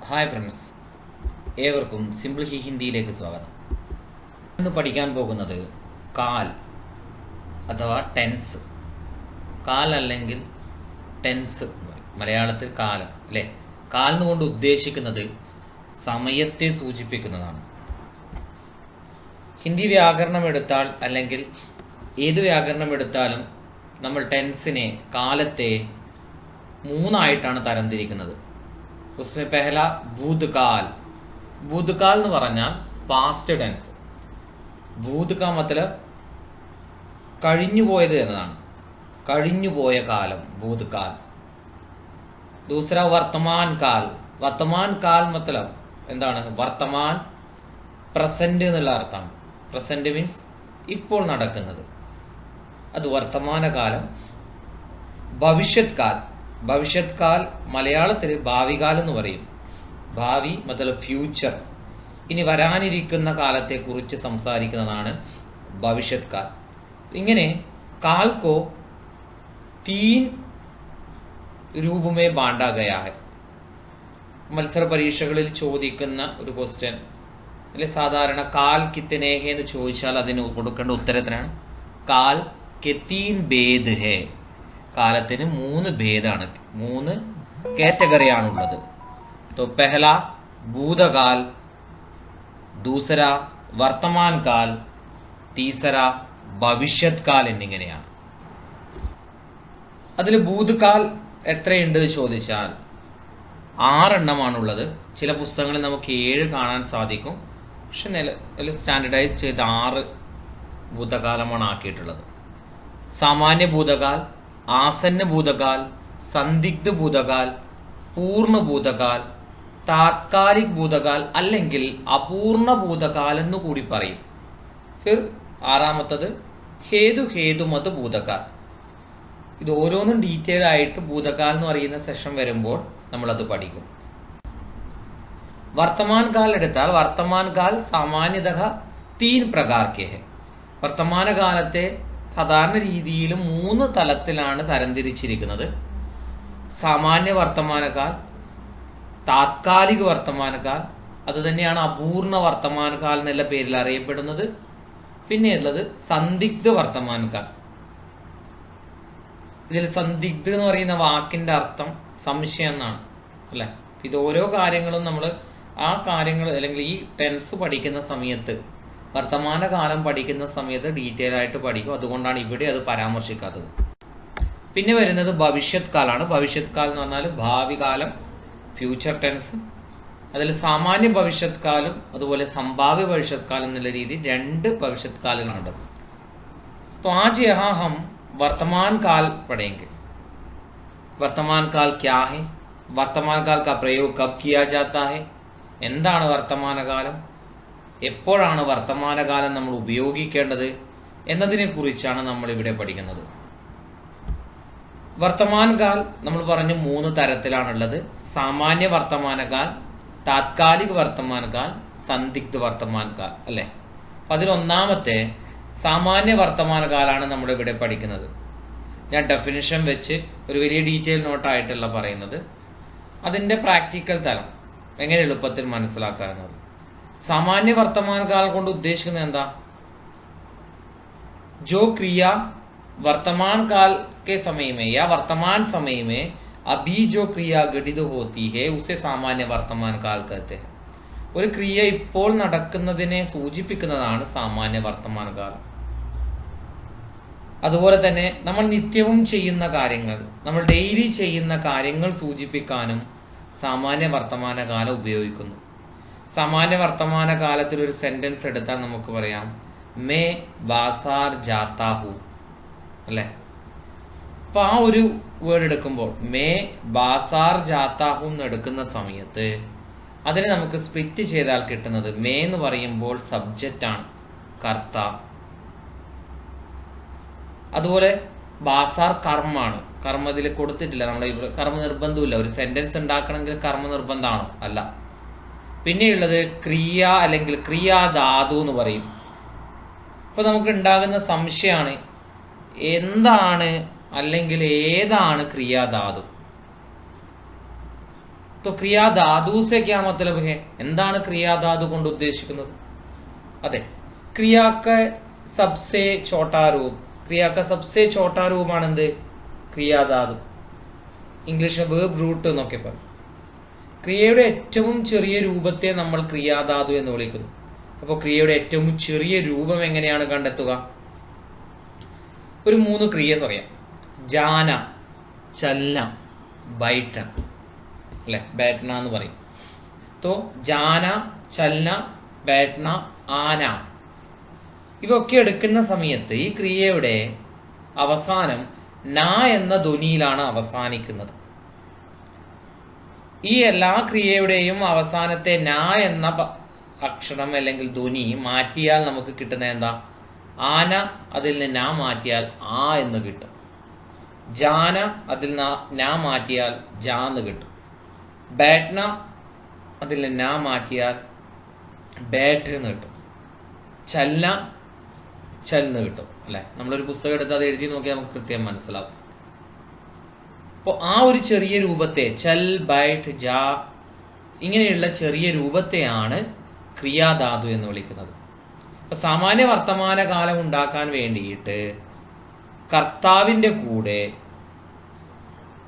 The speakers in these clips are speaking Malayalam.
ഹായ് ഫ്രണ്ട്സ്, ഏവർക്കും സിമ്പിൾ ഹിന്ദിയിലേക്ക് സ്വാഗതം. ഇന്ന് പഠിക്കാൻ പോകുന്നത് കാൽ അഥവാ ടെൻസ്. കാൽ അല്ലെങ്കിൽ ടെൻസ്, മലയാളത്തിൽ കാലം അല്ലേ. കാൽ എന്നുകൊണ്ട് ഉദ്ദേശിക്കുന്നത് സമയത്തെ സൂചിപ്പിക്കുന്നതാണ്. ഹിന്ദി വ്യാകരണം എടുത്താൽ അല്ലെങ്കിൽ ഏത് വ്യാകരണം എടുത്താലും നമ്മൾ ടെൻസിനെ, കാലത്തെ മൂന്നായിട്ടാണ് തരംതിരിക്കുന്നത്. उसमें पहला भूतकाल. भूतकाल എന്ന് പറഞ്ഞാൽ പാസ്റ്റ് ടെൻസ്. ഭൂത് കാ മതലബ് കഴിഞ്ഞുപോയത് എന്നതാണ്, കഴിഞ്ഞുപോയ കാലം, ഭൂതകാൽ. ദൂസര വർത്തമാൻ കാൽ. വർത്തമാൻ കാൽ മതലബ് എന്താണ്? വർത്തമാൻ, പ്രസന്റ് എന്നുള്ള അർത്ഥമാണ്. പ്രസന്റ് മീൻസ് ഇപ്പോൾ നടക്കുന്നത്, അത് വർത്തമാന കാലം. ഭവിഷ്യത് കാൽ. ഭവിഷ്യത് കാൽ മലയാളത്തിൽ ഭാവികാലം എന്ന് പറയും. ഭാവി മതലബ് ഫ്യൂച്ചർ, ഇനി വരാനിരിക്കുന്ന കാലത്തെ കുറിച്ച് സംസാരിക്കുന്നതാണ് ഭവിഷ്യത് കാൽ. ഇങ്ങനെ കാൽ കോ തീൻ രൂപമേ ബാണ്ടാ ഗയാ ഹൈ. മത്സര പരീക്ഷകളിൽ ചോദിക്കുന്ന ഒരു ക്വസ്റ്റ്യൻ അല്ലെ, സാധാരണ കാൽ കിത്തനെ ഹേ എന്ന് ചോദിച്ചാൽ അതിന് കൊടുക്കേണ്ട ഉത്തരത്തിനാണ് കാൽ കെ തീൻ ഭേദ് ഹേ. കാലത്തിന് മൂന്ന് ഭേദാണ്, മൂന്ന് കാറ്റഗറിയാണുള്ളത്. तो पहला भूतकाल, दूसरा വർത്തമാൻ കാൽ, തീസര ഭവിഷ്യത് കാൽ എന്നിങ്ങനെയാണ്. അതിൽ ഭൂതകാൽ എത്രയുണ്ട് ചോദിച്ചാൽ 6 എണ്ണമാണുള്ളത്. ചില പുസ്തകങ്ങളിൽ നമുക്ക് 7 കാണാൻ സാധിക്കും. പക്ഷെ നിലവിൽ സ്റ്റാൻഡർഡൈസ് ചെയ്ത് 6 ഭൂതകാലമാണ് ആക്കിയിട്ടുള്ളത്. സാമാന്യ ഭൂതകാൽ, ആസന്ന ഭൂതകാൽ, സന്ദിഗ്ധ ഭൂതകാൽ, പൂർണ്ണ ഭൂതകാൽ, താത്കാലിക് ഭൂതകാൽ അല്ലെങ്കിൽ അപൂർണ ഭൂതകാൽ എന്ന് കൂടി പറയും. ഫിർ 6ാമത്തത് ഹേതുമത് ഭൂതകാൽ. ഇത് ഓരോന്നും ഡീറ്റെയിൽ ആയിട്ട് ഭൂതകാൽ എന്ന് പറയുന്ന സെഷൻ വരുമ്പോൾ നമ്മളത് പഠിക്കും. വർത്തമാൻ കാൽ എടുത്താൽ വർത്തമാൻ കാൽ സാമാന്യതഃ 3 പ്രകാർ കെ ഹെ. വർത്തമാനകാലത്തെ സാധാരണ രീതിയിൽ 3 തലത്തിലാണ് തരംതിരിച്ചിരിക്കുന്നത്. സാമാന്യ വർത്തമാനകാൽ, താത്കാലിക വർത്തമാനകാൽ, അതുതന്നെയാണ് അപൂർണ വർത്തമാനകാൽ എന്നുള്ള പേരിൽ അറിയപ്പെടുന്നത്. പിന്നെ ഉള്ളത് സന്ദിഗ്ധ വർത്തമാനകാൽ. ഇതിൽ സന്ദിഗ്ധ എന്ന് പറയുന്ന വാക്കിന്റെ അർത്ഥം സംശയം എന്നാണ് അല്ലെ. ഇത് ഓരോ കാര്യങ്ങളും നമ്മൾ ആ കാര്യങ്ങൾ അല്ലെങ്കിൽ ഈ ടെൻസ് പഠിക്കുന്ന സമയത്ത്, വർത്തമാനകാലം പഠിക്കുന്ന സമയത്ത് ഡീറ്റെയിൽ ആയിട്ട് പഠിക്കും. അതുകൊണ്ടാണ് ഇവിടെ അത് പരാമർശിക്കാത്തത്. പിന്നെ വരുന്നത് ഭവിഷ്യത് കാലാണ്. ഭവിഷ്യത് കാലം എന്ന് പറഞ്ഞാൽ ഭാവി കാലം, ഫ്യൂച്ചർ ടെൻസ്. അതിൽ സാമാന്യ ഭവിഷ്യത് കാലം അതുപോലെ സംഭാവ്യ ഭവിഷ്യത് കാലം എന്നുള്ള രീതി 2 ഭവിഷ്യത് കാലങ്ങളുണ്ട്. तो आज यहाँ हम वर्तमान काल पढ़ेंगे. वर्तमान काल क्या है, वर्तमान काल का प्रयोग कब किया जाता है, എന്താണ് വർത്തമാനകാലം, എപ്പോഴാണ് വർത്തമാനകാലം നമ്മൾ ഉപയോഗിക്കേണ്ടത് എന്നതിനെ കുറിച്ചാണ് നമ്മൾ ഇവിടെ പഠിക്കുന്നത്. വർത്തമാൻകാൽ നമ്മൾ പറഞ്ഞു 3 തരത്തിലാണുള്ളത്. സാമാന്യ വർത്തമാനകാൽ, താത്കാലിക വർത്തമാനകാൽ, സന്ദിഗ്ധ വർത്തമാനകാൽ അല്ലെ. അപ്പൊ അതിൽ 1ാമത്തെ സാമാന്യ വർത്തമാനകാലാണ് നമ്മൾ ഇവിടെ പഠിക്കുന്നത്. ഞാൻ ഡെഫിനിഷൻ വെച്ച് ഒരു വലിയ ഡീറ്റെയിൽ നോട്ടായിട്ടല്ല പറയുന്നത്, അതിന്റെ പ്രാക്ടിക്കൽ തലം എങ്ങനെ എളുപ്പത്തിൽ മനസ്സിലാക്കാവുന്നത്. सामान्य वर्तमान काल കൊണ്ട് ഉദ്ദേശിക്കുന്നത് എന്താ? जो क्रिया वर्तमान काल के समय में या वर्तमान समय में अभी जो क्रिया घटित होती है उसे सामान्य वर्तमान काल कहते हैं. ഒരു ക്രിയ ഇപ്പോൾ നടക്കുന്നതിനെ സൂചിപ്പിക്കുന്നതാണ് സാമാന്യ വർത്തമാന കാലം. അതുപോലെ തന്നെ നമ്മൾ നിത്യവും ചെയ്യുന്ന കാര്യങ്ങൾ, നമ്മൾ ഡെയിലി ചെയ്യുന്ന കാര്യങ്ങൾ സൂചിപ്പിക്കാനും സാമാന്യ വർത്തമാന കാലം ഉപയോഗിക്കുന്നു. സാമാന്യ വർത്തമാന കാലത്തിൽ ഒരു സെന്റൻസ് എടുത്താൽ നമുക്ക് പറയാം മേ ബാസാർ ജാത്താ ഹൂ അല്ലെ. അപ്പൊ ആ ഒരു വേർഡ് എടുക്കുമ്പോൾ മേ ബാസാർ ജാത്താ ഹൂ എന്ന് എടുക്കുന്ന സമയത്ത് അതിനെ നമുക്ക് സ്പ്ലിറ്റ് ചെയ്താൽ കിട്ടുന്നത് മേ എന്ന് പറയുമ്പോൾ സബ്ജക്റ്റ് ആണ്, കർത്ത. അതുപോലെ ബാസാർ കർമ്മാണ്. കർമ്മ ഇതിൽ കൊടുത്തിട്ടില്ല, നമ്മുടെ ഇവിടെ കർമ്മ നിർബന്ധമില്ല. ഒരു സെന്റൻസ് ഉണ്ടാക്കണമെങ്കിൽ കർമ്മ നിർബന്ധമാണോ? അല്ല. പിന്നെയുള്ളത് ക്രിയ അല്ലെങ്കിൽ ക്രിയാധാതു എന്ന് പറയും. അപ്പൊ നമുക്ക് ഉണ്ടാകുന്ന സംശയമാണ് എന്താണ് അല്ലെങ്കിൽ ഏതാണ് ക്രിയാധാതു. तो ക്രിയാധാതു से क्या मतलब है? എന്താണ് ക്രിയാധാതു കൊണ്ട് ഉദ്ദേശിക്കുന്നത്? അതെ, ക്രിയാക്ക സബ്സെ ചോട്ടാ രൂപം. ക്രിയാക്ക സബ്സെ ചോട്ടാ രൂപമാണ് എന്ത്? ക്രിയാധാതു. ഇംഗ്ലീഷിൽ വേർബ് റൂട്ട് എന്നൊക്കെ പറയും. ക്രിയയുടെ ഏറ്റവും ചെറിയ രൂപത്തെ നമ്മൾ ക്രിയാധാതു എന്ന് വിളിക്കുന്നു. അപ്പോൾ ക്രിയയുടെ ഏറ്റവും ചെറിയ രൂപം എങ്ങനെയാണ് കണ്ടെത്തുക? ഒരു 3 ക്രിയ പറയാം. ജാന, ചലന, ബൈഠന, അല്ലെ, बैठना എന്ന് പറയും. तो ജാന, ചലന, बैठना, ആന, ഇവയൊക്കെ എടുക്കുന്ന സമയത്ത് ഈ ക്രിയയുടെ അവസാനം ന എന്ന ധ്വനിയിലാണ് അവസാനിക്കുന്നത്. ഈ എല്ലാ ക്രിയയുടെയും അവസാനത്തെ ന എന്ന അക്ഷരം അല്ലെങ്കിൽ ധ്വനി മാറ്റിയാൽ നമുക്ക് കിട്ടുന്ന എന്താ? ആന, അതിൽ നിന്ന് ന മാറ്റിയാൽ ആ എന്ന് കിട്ടും. ജാന, അതിൽ ന മാറ്റിയാൽ ജാ എന്ന് കിട്ടും. बैठना, അതിൽ ന മാറ്റിയാൽ बैठ എന്ന് കിട്ടും. ചലന, ചൽ എന്ന് കിട്ടും. അല്ലെ, നമ്മളൊരു പുസ്തകം എടുത്ത് അത് എഴുതി നോക്കിയാൽ നമുക്ക് കൃത്യം മനസ്സിലാവും. അപ്പോൾ ആ ഒരു ചെറിയ രൂപത്തെ ചൽ, ബൈഠ്, ജാ ഇങ്ങനെയുള്ള ചെറിയ രൂപത്തെയാണ് ക്രിയാധാതു എന്ന് വിളിക്കുന്നത്. അപ്പൊ സാമാന്യ വർത്തമാന കാലം ഉണ്ടാക്കാൻ വേണ്ടിയിട്ട് കർത്താവിന്റെ കൂടെ,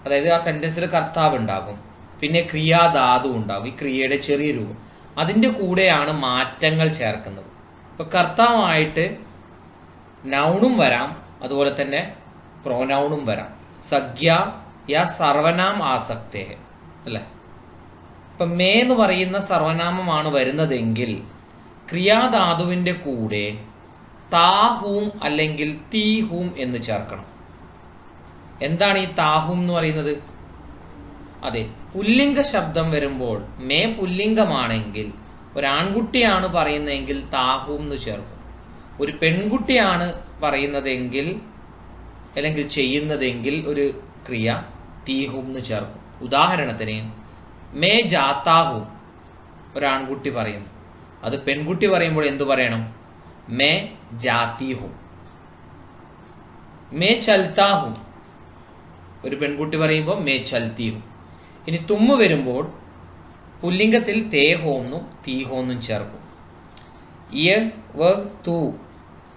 അതായത് ആ സെന്റൻസിൽ കർത്താവ് ഉണ്ടാകും, പിന്നെ ക്രിയാധാതു ഉണ്ടാകും, ഈ ക്രിയയുടെ ചെറിയ രൂപം. അതിന്റെ കൂടെയാണ് മാറ്റങ്ങൾ ചേർക്കുന്നത്. ഇപ്പൊ കർത്താവായിട്ട് നൗണും വരാം, അതുപോലെ തന്നെ പ്രോനൗണും വരാം. സഖ്യ യാ സർവനാം ആസക്തേ, അല്ലെ. ഇപ്പൊ മേ എന്ന് പറയുന്ന സർവനാമമാണ് വരുന്നതെങ്കിൽ ക്രിയാധാതുവിന്റെ കൂടെ താഹൂം അല്ലെങ്കിൽ തീഹൂം എന്ന് ചേർക്കണം. എന്താണ് ഈ താഹൂം എന്ന് പറയുന്നത്? അതെ, പുല്ലിംഗ ശബ്ദം വരുമ്പോൾ മേ പുല്ലിംഗമാണെങ്കിൽ, ഒരാൺകുട്ടിയാണ് പറയുന്നതെങ്കിൽ താഹൂം എന്ന് ചേർക്കും. ഒരു പെൺകുട്ടിയാണ് പറയുന്നതെങ്കിൽ അല്ലെങ്കിൽ ചെയ്യുന്നതെങ്കിൽ ഒരു ക്രിയ തീഹൂം എന്ന് ചേർക്കും. ഉദാഹരണത്തിന് മേ ജാത്താഹൂം, ഒരാൺകുട്ടി പറയുന്നു. അത് പെൺകുട്ടി പറയുമ്പോൾ എന്തു പറയണം? മേ ജാത്തിഹൂം. മേ ചൽത്താഹൂം, ഒരു പെൺകുട്ടി പറയുമ്പോൾ മേ ചൽത്തിഹൂം. ഇനി തുമ്മ് വരുമ്പോൾ പുല്ലിംഗത്തിൽ തേഹോന്നും തീഹോന്നും ചേർക്കും. യ, വ, തു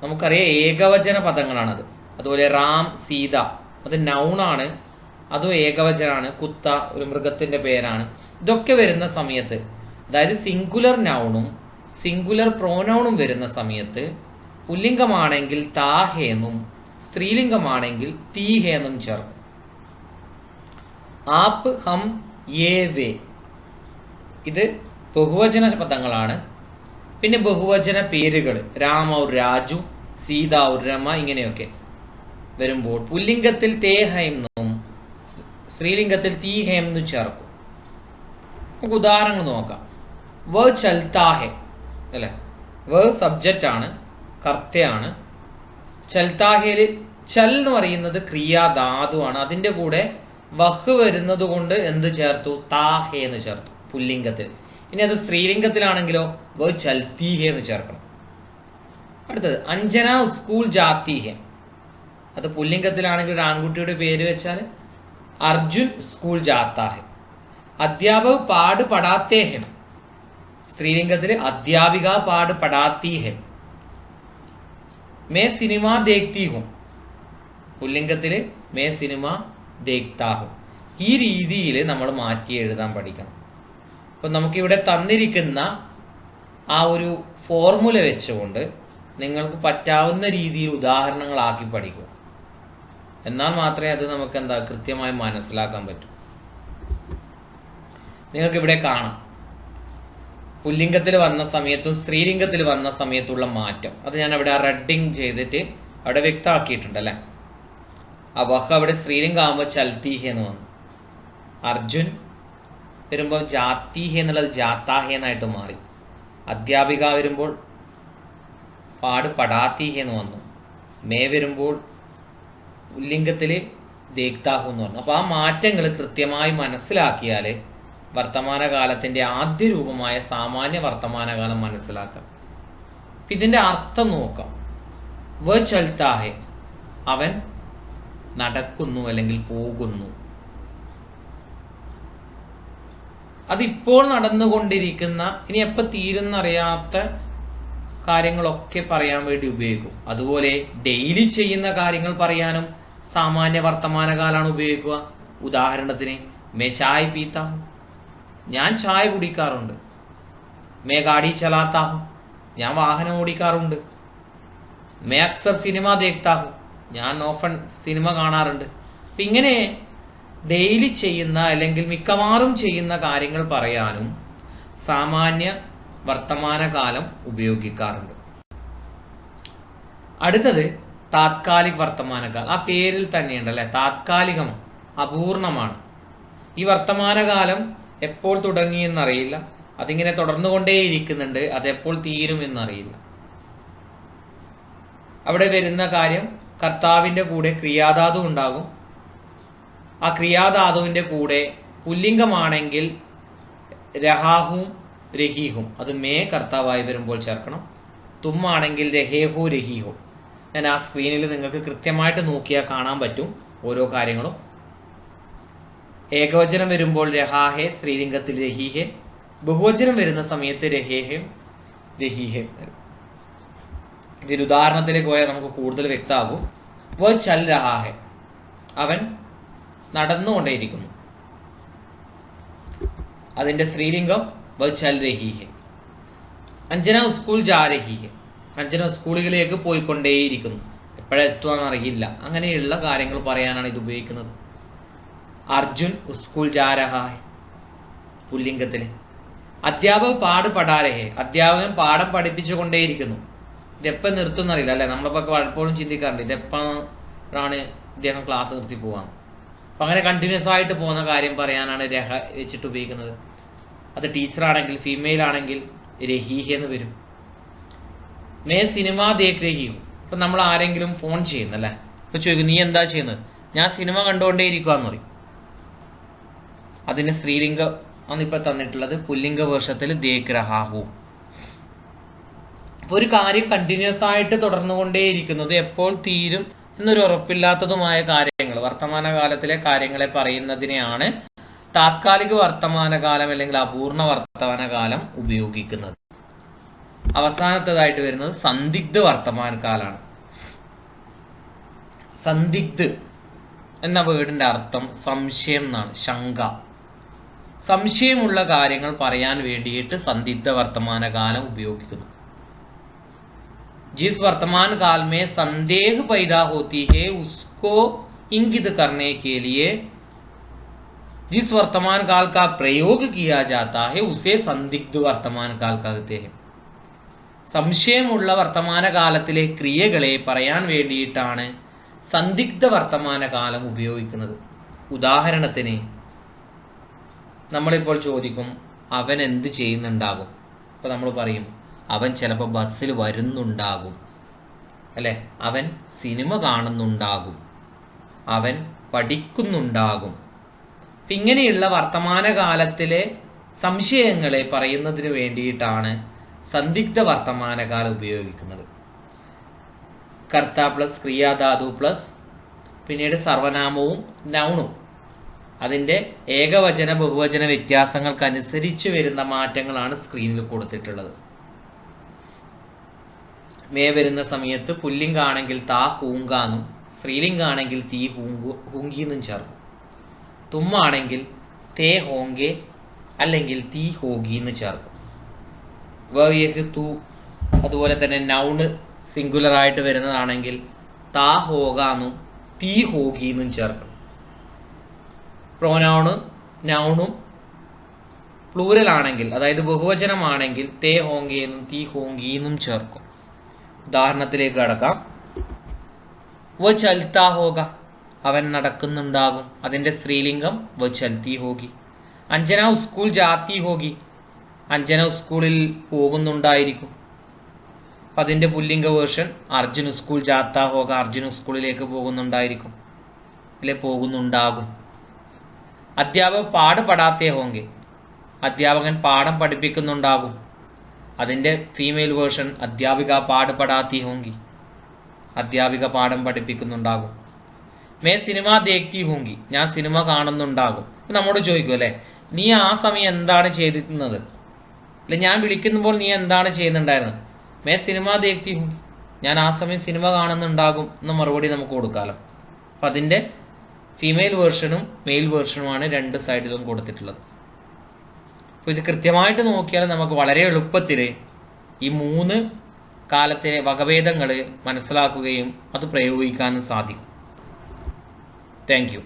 നമുക്കറിയാം ഏകവചന പദങ്ങളാണത്. അതുപോലെ റാം, സീത അത് നൗണാണ്, അതും ഏകവചനാണ്. കുത്ത ഒരു മൃഗത്തിന്റെ പേരാണ്. ഇതൊക്കെ വരുന്ന സമയത്ത്, അതായത് സിംഗുലർ നൗണും സിംഗുലർ പ്രോനൗണും വരുന്ന സമയത്ത് പുല്ലിംഗമാണെങ്കിൽ താഹേന്നും സ്ത്രീലിംഗമാണെങ്കിൽ തീഹേന്നും ചേർക്കും. ആപ്പ്, ഹം, യേ, വേ ഇത് ബഹുവചന പദങ്ങളാണ്. പിന്നെ ബഹുവചന പേരുകൾ രാമ ഔർ രാജു, സീത ഔർ രമ ഇങ്ങനെയൊക്കെ വരുമ്പോൾ പുല്ലിംഗത്തിൽ തേഹെന്നും സ്ത്രീലിംഗത്തിൽ തീഹേം എന്നും ചേർക്കും. നമുക്ക് ഉദാഹരണങ്ങൾ നോക്കാം. വ ചൽത്താഹെ, അല്ലെ, വ സബ്ജക്റ്റ് ആണ്, കർത്തയാണ്. ചൽത്താഹേല് ചൽ എന്ന് പറയുന്നത് ക്രിയാധാതുവാണ്. അതിന്റെ കൂടെ വഹ് വരുന്നത് കൊണ്ട് എന്ത് ചേർത്തു? താഹേ എന്ന് ചേർത്തു പുല്ലിംഗത്തിൽ. ഇനി അത് സ്ത്രീലിംഗത്തിലാണെങ്കിലോ വ ചൽത്തീഹെ എന്ന് ചേർക്കണം. അടുത്തത് അഞ്ജന സ്കൂൾ ജാത്തീഹെ, അത് പുല്ലിംഗത്തിലാണെങ്കിൽ ഒരു ആൺകുട്ടിയുടെ പേര് വെച്ചാൽ അർജുൻ സ്കൂൾ ജാത്താഹെ. അധ്യാപക് പാട് പടാത്തേഹെ, സ്ത്രീലിംഗത്തിൽ അധ്യാപിക പാട് പടാത്തീഹെ. May cinema ദേഖ്തീഹും, പുല്ലിംഗത്തില് may cinema ദേഖ്താഹും. ഈ രീതിയിൽ നമ്മൾ മാറ്റി എഴുതാൻ പഠിക്കണം. അപ്പൊ നമുക്കിവിടെ തന്നിരിക്കുന്ന ആ ഒരു ഫോർമുല വെച്ചുകൊണ്ട് നിങ്ങൾക്ക് പറ്റാവുന്ന രീതിയിൽ ഉദാഹരണങ്ങളാക്കി പഠിക്കുക. എന്നാൽ മാത്രമേ അത് നമുക്ക് കൃത്യമായി മനസ്സിലാക്കാൻ പറ്റൂ. നിങ്ങൾക്ക് ഇവിടെ കാണാം പുല്ലിംഗത്തിൽ വന്ന സമയത്തും സ്ത്രീലിംഗത്തിൽ വന്ന സമയത്തുള്ള മാറ്റം. അത് ഞാൻ അവിടെ റെഡിങ് ചെയ്തിട്ട് അവിടെ വ്യക്തമാക്കിയിട്ടുണ്ട്, അല്ലെ. ആ വഹ് അവിടെ സ്ത്രീലിംഗമാകുമ്പോൾ ചൽത്തീഹെ എന്ന് വന്നു. അർജുൻ വരുമ്പോൾ ജാത്തീഹെ എന്നുള്ളത് ജാത്താഹെ എന്നായിട്ട് മാറി. അധ്യാപിക വരുമ്പോൾ പാട് പടാത്തീഹെ എന്ന് വന്നു. മേ വരുമ്പോൾ പുല്ലിംഗത്തില് ദേഖ്താഹു എന്ന് പറഞ്ഞു. അപ്പൊ ആ മാറ്റങ്ങൾ കൃത്യമായി മനസ്സിലാക്കിയാൽ വർത്തമാനകാലത്തിന്റെ ആദ്യ രൂപമായ സാമാന്യ വർത്തമാനകാലം മനസ്സിലാക്കാം. ഇതിന്റെ അർത്ഥം നോക്കാം. വ ചൽത്താഹെ, അവൻ നടക്കുന്നു അല്ലെങ്കിൽ പോകുന്നു. അതിപ്പോൾ നടന്നുകൊണ്ടിരിക്കുന്ന, ഇനി എപ്പോൾ തീരുന്നറിയാത്ത കാര്യങ്ങളൊക്കെ പറയാൻ വേണ്ടി ഉപയോഗിക്കും. അതുപോലെ ഡെയിലി ചെയ്യുന്ന കാര്യങ്ങൾ പറയാനും സാമാന്യ വർത്തമാനകാലാണ് ഉപയോഗിക്കുക. ഉദാഹരണത്തിന് മേ ചായ പീത്താ ഹും, ഞാൻ ചായ കുടിക്കാറുണ്ട്. മേ ഗാഡി ചലാത്താ ഹും, ഞാൻ വാഹനം ഓടിക്കാറുണ്ട്. മേ അക്സർ സിനിമ ദേഖ്താ ഹും, ഞാൻ ഓഫൺ സിനിമ കാണാറുണ്ട്. അപ്പൊ ഇങ്ങനെ ഡെയിലി ചെയ്യുന്ന അല്ലെങ്കിൽ മിക്കവാറും ചെയ്യുന്ന കാര്യങ്ങൾ പറയാനും സാമാന്യ വർത്തമാനകാലം ഉപയോഗിക്കാറുണ്ട്. അടുത്തത് താത്കാലിക വർത്തമാനകാലം. ആ പേരിൽ തന്നെയുണ്ട് അല്ലെ, താത്കാലികമാണ്, അപൂർണമാണ്. ഈ വർത്തമാനകാലം എപ്പോൾ തുടങ്ങിയെന്നറിയില്ല, അതിങ്ങനെ തുടർന്നുകൊണ്ടേയിരിക്കുന്നുണ്ട്, അതെപ്പോൾ തീരും എന്നറിയില്ല. അവിടെ വരുന്ന കാര്യം കർത്താവിന്റെ കൂടെ ക്രിയാധാതു ഉണ്ടാകും. ആ ക്രിയാധാതുവിന്റെ കൂടെ പുല്ലിംഗമാണെങ്കിൽ രഹാഹും രഹീഹും, അത് മേ കർത്താവായി വരുമ്പോൾ ചേർക്കണം. തുമ്മാണെങ്കിൽ രഹേഹു രഹീഹു. ഞാൻ ആ സ്ക്രീനിൽ നിങ്ങൾക്ക് കൃത്യമായിട്ട് നോക്കിയാൽ കാണാൻ പറ്റും ഓരോ കാര്യങ്ങളും. ഏകവചനം വരുമ്പോൾ രഹാഹെ, സ്ത്രീലിംഗത്തിൽ രഹീഹെ. ബഹുവചനം വരുന്ന സമയത്ത് രഹേഹെ രഹീഹെ. ഇതിന് ഉദാഹരണത്തിലേക്ക് പോയാൽ നമുക്ക് കൂടുതൽ വ്യക്തമാകും. വ ചൽ രഹാഹെ, അവൻ നടന്നുകൊണ്ടേയിരിക്കുന്നു. അതിന്റെ സ്ത്രീലിംഗം വ ചൽ രഹീഹെ. അഞ്ജന സ്കൂൾ ജാ രഹീഹെ, അഞ്ജന സ്കൂളുകളിലേക്ക് പോയിക്കൊണ്ടേയിരിക്കുന്നു, എപ്പോഴെത്തുവാന്ന് അറിയില്ല. അങ്ങനെയുള്ള കാര്യങ്ങൾ പറയാനാണ് ഇത് ഉപയോഗിക്കുന്നത്. അർജുൻ സ്കൂൾ ജാ രഹാഹെ, പുല്ലിംഗത്തില്. അധ്യാപകൻ പാട് പടാരഹെ, അധ്യാപകൻ പാഠം പഠിപ്പിച്ചുകൊണ്ടേയിരിക്കുന്നു. ഇതെപ്പം നിർത്തുന്നറിയില്ല അല്ലെ, നമ്മളിപ്പോ പലപ്പോഴും ചിന്തിക്കാറുണ്ട് ഇതെപ്പോഴാണ് ഇദ്ദേഹം ക്ലാസ് നിർത്തി പോവാൻ. അപ്പൊ അങ്ങനെ കണ്ടിന്യൂസ് ആയിട്ട് പോകുന്ന കാര്യം പറയാനാണ് രഹ വെച്ചിട്ട് ഉപയോഗിക്കുന്നത്. അത് ടീച്ചറാണെങ്കിൽ ഫീമെയിൽ ആണെങ്കിൽ രഹീഹെ എന്ന് വരും. May cinema ദേഖ് രഹിയും. ഇപ്പൊ നമ്മൾ ആരെങ്കിലും ഫോൺ ചെയ്യുന്നല്ലേ, ഇപ്പൊ ചോദിക്കും നീ എന്താ ചെയ്യുന്നത്, ഞാൻ സിനിമ കണ്ടുകൊണ്ടേ ഇരിക്കുവാന്ന് പറയും. അതിന് സ്ത്രീലിംഗം ആണ് ഇപ്പൊ തന്നിട്ടുള്ളത്, പുല്ലിംഗ വേർഷത്തിൽ ദേഖ് രഹാഹു. അപ്പൊ ഒരു കാര്യം കണ്ടിന്യൂസ് ആയിട്ട് തുടർന്നുകൊണ്ടേയിരിക്കുന്നത് എപ്പോൾ തീരും എന്നൊരു ഉറപ്പില്ലാത്തതുമായ കാര്യങ്ങൾ, വർത്തമാനകാലത്തിലെ കാര്യങ്ങളെ പറയുന്നതിനെയാണ് താത്കാലിക വർത്തമാനകാലം അല്ലെങ്കിൽ അപൂർണ വർത്തമാനകാലം ഉപയോഗിക്കുന്നത്. അവസാനത്തേതായിട്ട് വരുന്നത് സന്ദിഗ്ധ വർത്തമാനകാലാണ്. സന്ദിഗ്ധ് എന്ന വേർഡിന്റെ അർത്ഥം സംശയം എന്നാണ്, ശങ്ക. സംശയമുള്ള കാര്യങ്ങൾ പറയാൻ വേണ്ടിയിട്ട് സന്ദിഗ്ധ വർത്തമാനകാലം ഉപയോഗിക്കുന്നു. जिस वर्तमान काल में संदेह पैदा होती है उसको इंगित करने के लिए जिस वर्तमान काल का प्रयोग किया जाता है उसे संदिग्ध वर्तमान काल कहते हैं. സംശയമുള്ള വർത്തമാനകാലത്തിലെ ക്രിയകളെ പറയാൻ വേണ്ടിയിട്ടാണ് സന്ദിഗ്ധ വർത്തമാനകാലം ഉപയോഗിക്കുന്നത്. ഉദാഹരണത്തിന് നമ്മളിപ്പോൾ ചോദിക്കും അവൻ എന്ത് ചെയ്യുന്നുണ്ടാകും. അപ്പൊ നമ്മൾ പറയും അവൻ ചിലപ്പോൾ ബസ്സിൽ വരുന്നുണ്ടാകും അല്ലെ, അവൻ സിനിമ കാണുന്നുണ്ടാകും, അവൻ പഠിക്കുന്നുണ്ടാകും. ഇങ്ങനെയുള്ള വർത്തമാനകാലത്തിലെ സംശയങ്ങളെ പറയുന്നതിന് വേണ്ടിയിട്ടാണ് സന്ദിഗ്ധ വർത്തമാനകാലം ഉപയോഗിക്കുന്നത്. കർത്ത പ്ലസ് ക്രിയാധാതു പ്ലസ് പിന്നീട് സർവനാമവും നൗണും അതിന്റെ ഏകവചന ബഹുവചന വ്യത്യാസങ്ങൾക്കനുസരിച്ച് വരുന്ന മാറ്റങ്ങളാണ് സ്ക്രീനിൽ കൊടുത്തിട്ടുള്ളത്. മേ വരുന്ന സമയത്ത് പുല്ലിംഗാണെങ്കിൽ താ ഹൂങ്കാന്നും സ്ത്രീലിംഗാണെങ്കിൽ തീ ഹൂങ്കിന്നും ചേർക്കും. തുമ്മാണെങ്കിൽ തേ ഹോങ്കെ അല്ലെങ്കിൽ തീ ഹോഗിന്ന് ചേർക്കും. വേക്ക് തൂ. അതുപോലെ തന്നെ നൗണ് സിംഗുലർ ആയിട്ട് വരുന്നതാണെങ്കിൽ താ ഹോഗാന്നും തീ ഹോഗിന്നും ചേർക്കണം. പ്രോനൗണ് നൗണും പ്ലൂരൽ ആണെങ്കിൽ അതായത് ബഹുവചനമാണെങ്കിൽ തേ ഹോങ്കെന്നും തീ ഹോങ്കിന്നും ചേർക്കും. ഉദാഹരണത്തിലേക്ക് കടക്കാം. വ ചൽത്താ ഹോഗ, അവൻ നടക്കുന്നുണ്ടാകും. അതിന്റെ സ്ത്രീലിംഗം വ ചൽത്തി ഹോഗി. അഞ്ജന സ്കൂൾ ജാത്തി ഹോഗി, അഞ്ജന സ്കൂളിൽ പോകുന്നുണ്ടായിരിക്കും. അതിന്റെ പുല്ലിംഗ വേർഷൻ അർജുൻ സ്കൂൾ ജാത്താ ഹോഗ, അർജുൻ സ്കൂളിലേക്ക് പോകുന്നുണ്ടായിരിക്കും അല്ലെ പോകുന്നുണ്ടാകും. അധ്യാപകൻ പാഠ പഠാത്തേ ഹോങ്കെ, അധ്യാപകൻ പാഠം പഠിപ്പിക്കുന്നുണ്ടാകും. അതിന്റെ ഫീമെയിൽ വേർഷൻ അധ്യാപിക പാഠ പഠാത്തി ഹോങ്കി, അധ്യാപിക പാഠം പഠിപ്പിക്കുന്നുണ്ടാകും. മേ സിനിമ ദേഖ്തി ഹോങ്കി, ഞാൻ സിനിമ കാണുന്നുണ്ടാകും. നമ്മോട് ചോദിക്കും അല്ലെ നീ ആ സമയം എന്താണ് ചെയ്തിരുന്നത്, അല്ലെ ഞാൻ വിളിക്കുമ്പോൾ നീ എന്താണ് ചെയ്യുന്നുണ്ടായിരുന്നത്. മേ സിനിമ ദേഖ്തി ഹും, ഞാൻ ആ സമയം സിനിമ കാണുന്നുണ്ടാകും എന്ന മറുപടി നമുക്ക് കൊടുക്കാമല്ലോ. അപ്പം അതിൻ്റെ ഫീമെയിൽ വേർഷനും മെയിൽ വേർഷനുമാണ് രണ്ട് സൈഡിലും കൊടുത്തിട്ടുള്ളത്. അപ്പോൾ ഇത് കൃത്യമായിട്ട് നോക്കിയാൽ നമുക്ക് വളരെ എളുപ്പത്തിൽ ഈ 3 കാലത്തെ വകഭേദങ്ങൾ മനസ്സിലാക്കുകയും അത് പ്രയോഗിക്കാനും സാധിക്കും. Thank you.